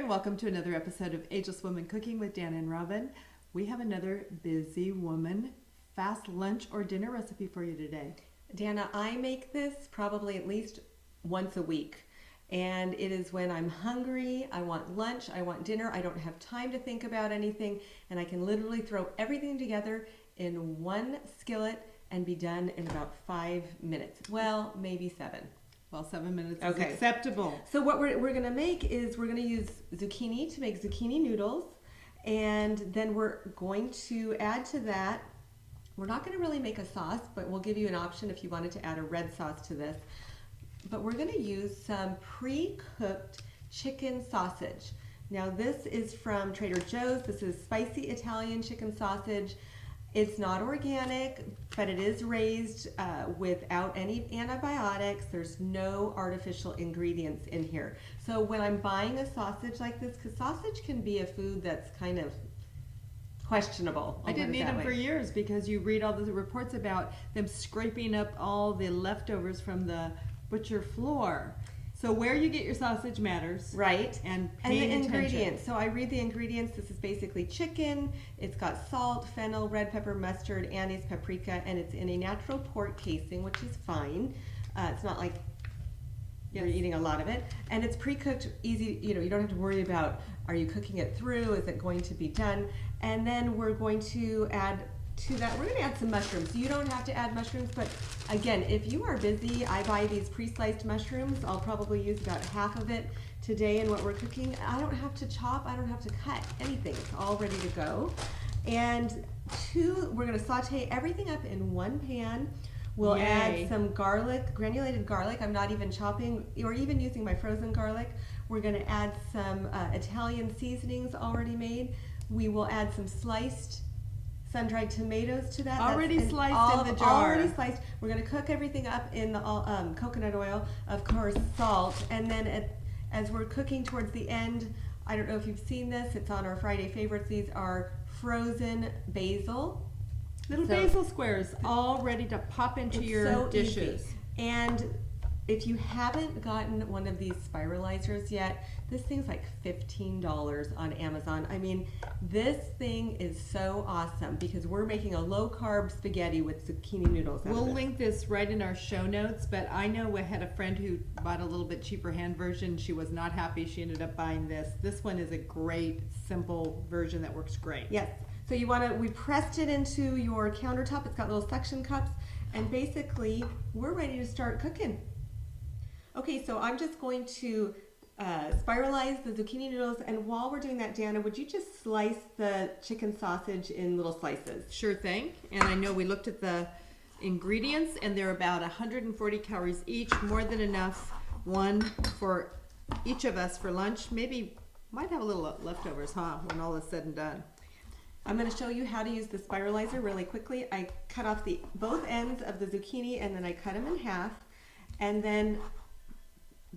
and welcome to another episode of Ageless Woman Cooking with Dan and Robin. We have another busy woman fast lunch or dinner recipe for you today. Dana, I make this probably at least once a week. And it is when I'm hungry, I want lunch, I want dinner, I don't have time to think about anything, and I can literally throw everything together in one skillet and be done in about 5 minutes. Well, maybe 7. Well, 7 minutes is acceptable. So what we're going to make is we're going to use zucchini to make zucchini noodles. And then we're going to add to that, we're not going to really make a sauce, but we'll give you an option if you wanted to add a red sauce to this. But we're going to use some pre-cooked chicken sausage. Now this is from Trader Joe's. This is spicy Italian chicken sausage. It's not organic, but it is raised without any antibiotics. There's no artificial ingredients in here. So when I'm buying a sausage like this, because sausage can be a food that's kind of questionable. I didn't eat them for years because you read all the reports about them scraping up all the leftovers from the butcher floor. So where you get your sausage matters. Right. And the ingredients. So I read the ingredients. This is basically chicken. It's got salt, fennel, red pepper, mustard, anise, paprika, and it's in a natural pork casing, which is fine. It's not like you're eating a lot of it. And it's pre-cooked, easy, you don't have to worry about, are you cooking it through? Is it going to be done? And then we're going to add to that, we're going to add some mushrooms. You don't have to add mushrooms, but again, if you are busy, I buy these pre-sliced mushrooms. I'll probably use about half of it today in what we're cooking. I don't have to chop, I don't have to cut anything. It's all ready to go. And we're going to saute everything up in one pan. We'll add some garlic, granulated garlic. I'm not even chopping or even using my frozen garlic. We're going to add some Italian seasonings already made. We will add some sliced sun-dried tomatoes to that. Already sliced in the jar. Already sliced. We're going to cook everything up in the coconut oil, of course, salt, and then as we're cooking towards the end, I don't know if you've seen this, it's on our Friday favorites. These are frozen basil. Little basil squares, all ready to pop into your dishes. Easy. And if you haven't gotten one of these spiralizers yet, this thing's like $15 on Amazon. I mean, this thing is so awesome because we're making a low-carb spaghetti with zucchini noodles. We'll link this right in our show notes, but I know we had a friend who bought a little bit cheaper hand version. She was not happy. She ended up buying this. This one is a great, simple version that works great. Yes. So we pressed it into your countertop. It's got little suction cups, and basically, we're ready to start cooking. Okay, so I'm just going to spiralize the zucchini noodles, and while we're doing that, Dana, would you just slice the chicken sausage in little slices? Sure thing. And I know we looked at the ingredients, and they're about 140 calories each, more than enough, one for each of us for lunch. Maybe might have a little leftovers, huh, when all is said and done. I'm going to show you how to use the spiralizer really quickly. I cut off both ends of the zucchini, and then I cut them in half, and then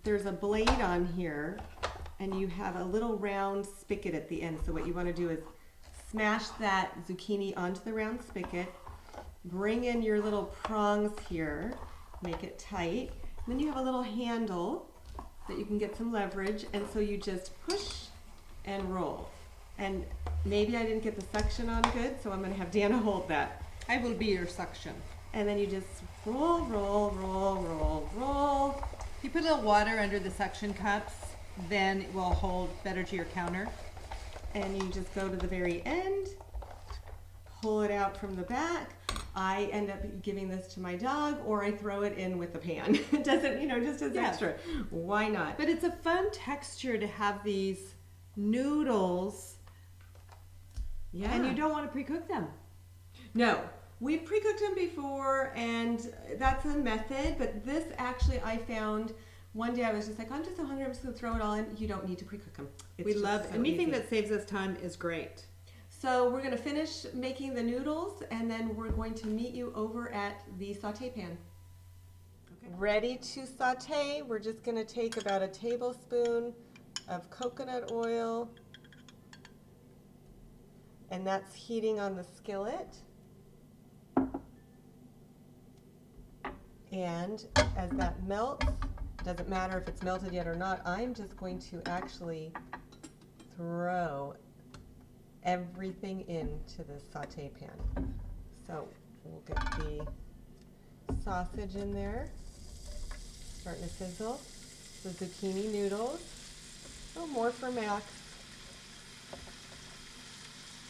there's a blade on here, and you have a little round spigot at the end. So what you want to do is smash that zucchini onto the round spigot, bring in your little prongs here, make it tight. And then you have a little handle that you can get some leverage, and so you just push and roll. And maybe I didn't get the suction on good, so I'm going to have Dana hold that. I will be your suction. And then you just roll, roll, roll, roll, roll. If you put a little water under the suction cups, then it will hold better to your counter. And you just go to the very end, pull it out from the back. I end up giving this to my dog, or I throw it in with the pan. It doesn't, just as extra. Why not? But it's a fun texture to have these noodles. Yeah. And you don't want to pre-cook them. No. We've pre-cooked them before, and that's a method, but this actually I found one day I was just like, I'm just so hungry, I'm just going to throw it all in. You don't need to pre-cook them. We love anything that saves us time is great. So we're going to finish making the noodles, and then we're going to meet you over at the saute pan. Okay. Ready to saute. We're just going to take about a tablespoon of coconut oil, and that's heating on the skillet. And as that melts, doesn't matter if it's melted yet or not, I'm just going to actually throw everything into the saute pan. So we'll get the sausage in there, starting to sizzle. The zucchini noodles. Oh, more for Max.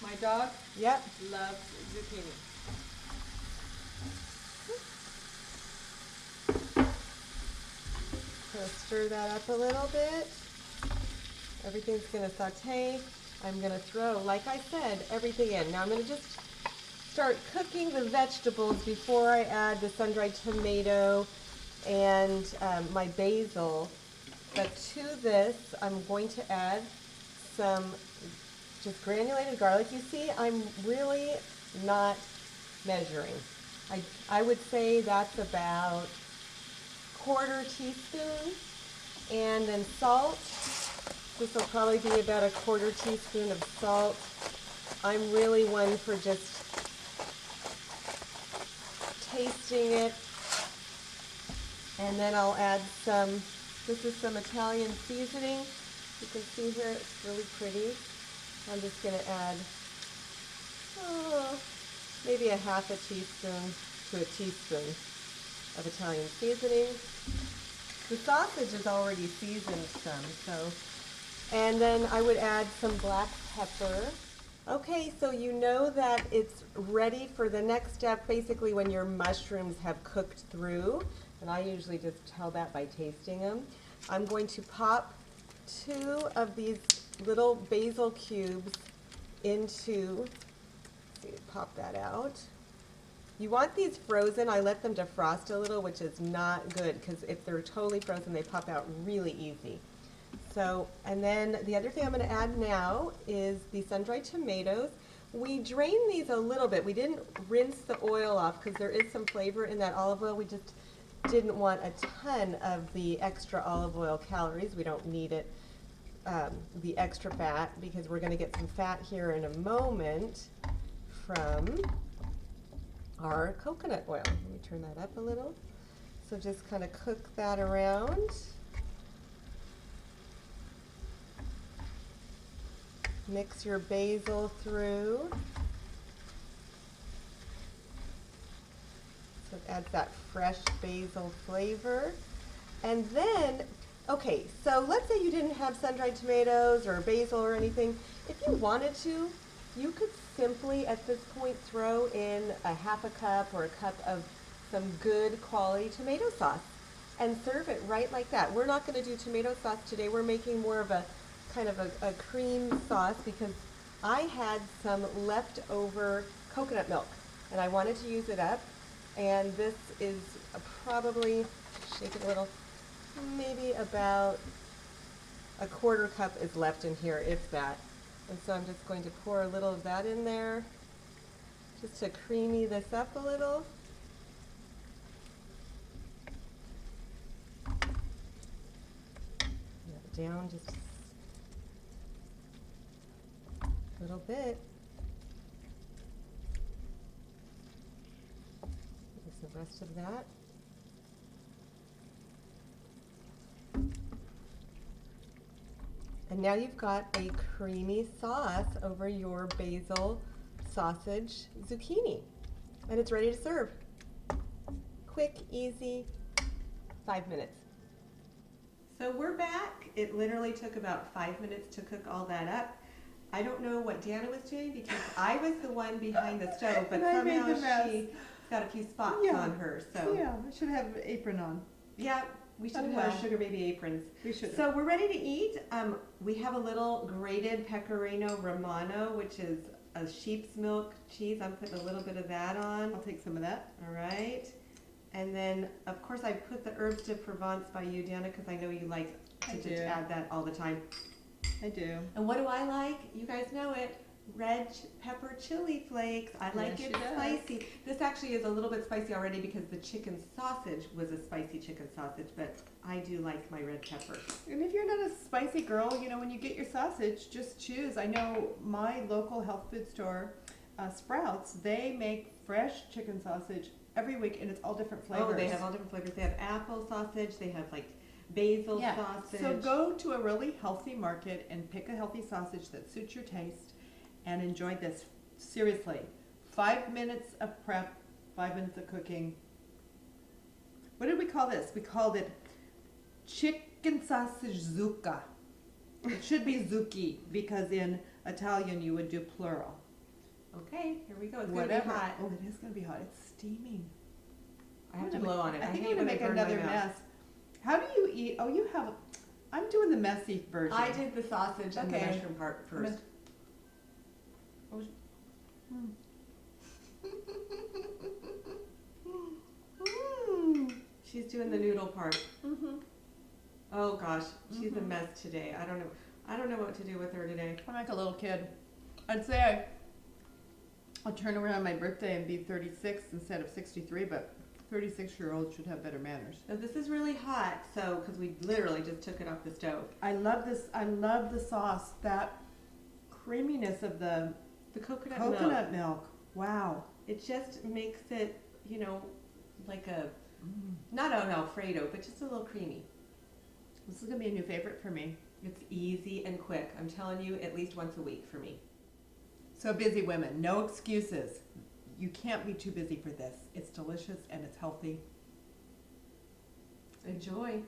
My dog Yep. loves zucchini. Gonna stir that up a little bit. Everything's gonna saute. I'm gonna throw, like I said, everything in. Now I'm gonna just start cooking the vegetables before I add the sun-dried tomato and my basil. But to this, I'm going to add some just granulated garlic. You see, I'm really not measuring. I would say that's about quarter teaspoon, and then salt. This will probably be about a quarter teaspoon of salt. I'm really one for just tasting it. And then I'll add some, this is some Italian seasoning. You can see here it's really pretty. I'm just going to add maybe a half a teaspoon to a teaspoon of Italian seasoning. The sausage is already seasoned some, and then I would add some black pepper. Okay, so you know that it's ready for the next step, basically when your mushrooms have cooked through, and I usually just tell that by tasting them. I'm going to pop 2 of these little basil cubes into, pop that out. You want these frozen. I let them defrost a little, which is not good because if they're totally frozen, they pop out really easy. So, and then the other thing I'm going to add now is the sun-dried tomatoes. We drained these a little bit. We didn't rinse the oil off because there is some flavor in that olive oil. We just didn't want a ton of the extra olive oil calories. We don't need it, the extra fat, because we're going to get some fat here in a moment from our coconut oil. Let me turn that up a little. So just kind of cook that around. Mix your basil through. So it adds that fresh basil flavor. And then, okay, so let's say you didn't have sun-dried tomatoes or basil or anything. If you wanted to, you could simply at this point throw in a half a cup or a cup of some good quality tomato sauce and serve it right like that. We're not going to do tomato sauce today. We're making more of a kind of a cream sauce because I had some leftover coconut milk and I wanted to use it up. And this is probably, shake it a little, maybe about a quarter cup is left in here, if that. And so I'm just going to pour a little of that in there just to creamy this up a little. Down just a little bit. Use the rest of that. And now you've got a creamy sauce over your basil sausage zucchini. And it's ready to serve. Quick, easy, 5 minutes. So we're back. It literally took about 5 minutes to cook all that up. I don't know what Deanna was doing because I was the one behind the stove, but somehow she got a few spots on her. So yeah, I should have an apron on. Yeah, we should have had our sugar baby aprons. We should. So we're ready to eat. We have a little grated pecorino romano, which is a sheep's milk cheese. I'm putting a little bit of that on. I'll take some of that. All right. And then, of course, I put the herbes de Provence by you, Deanna, because I know you like to just add that all the time. I do. And what do I like? You guys know it. Red pepper chili flakes. I like it spicy. This actually is a little bit spicy already because the chicken sausage was a spicy chicken sausage, but I do like my red pepper. And if you're not a spicy girl, you know, when you get your sausage, just choose. I know my local health food store, Sprouts, they make fresh chicken sausage every week, and it's all different flavors. Oh, they have all different flavors. They have apple sausage. They have like basil Yeah. sausage. So go to a really healthy market and pick a healthy sausage that suits your taste and enjoy this. Seriously, 5 minutes of prep, 5 minutes of cooking. What did we call this? We called it chicken sausage zucca. It should be zucchi because in Italian you would do plural. Okay, here we go. It's Whatever. gonna be hot. Oh, it is going to be hot. It's steaming. I have to blow on it. I think hate I'm when going to I make burn my another mouth. mess. How do you eat? Oh, you have. I'm doing the messy version. I did the sausage and the Okay. mushroom part first. She's doing the noodle part. Mm-hmm. Oh gosh, she's a Mhm. mess today. I don't know. I don't know what to do with her today. I'm like a little kid. I'd say I'll turn around my birthday and be 36 instead of 63, but 36-year-olds should have better manners. Now this is really hot, so because we literally just took it off the stove. I love this. I love the sauce. That creaminess of the The coconut, coconut milk. milk. Wow. It just makes it, like a not an Alfredo, but just a little creamy. This is gonna be a new favorite for me. It's easy and quick. I'm telling you, at least once a week for me. So busy women, no excuses. You can't be too busy for this. It's delicious and it's healthy. Enjoy.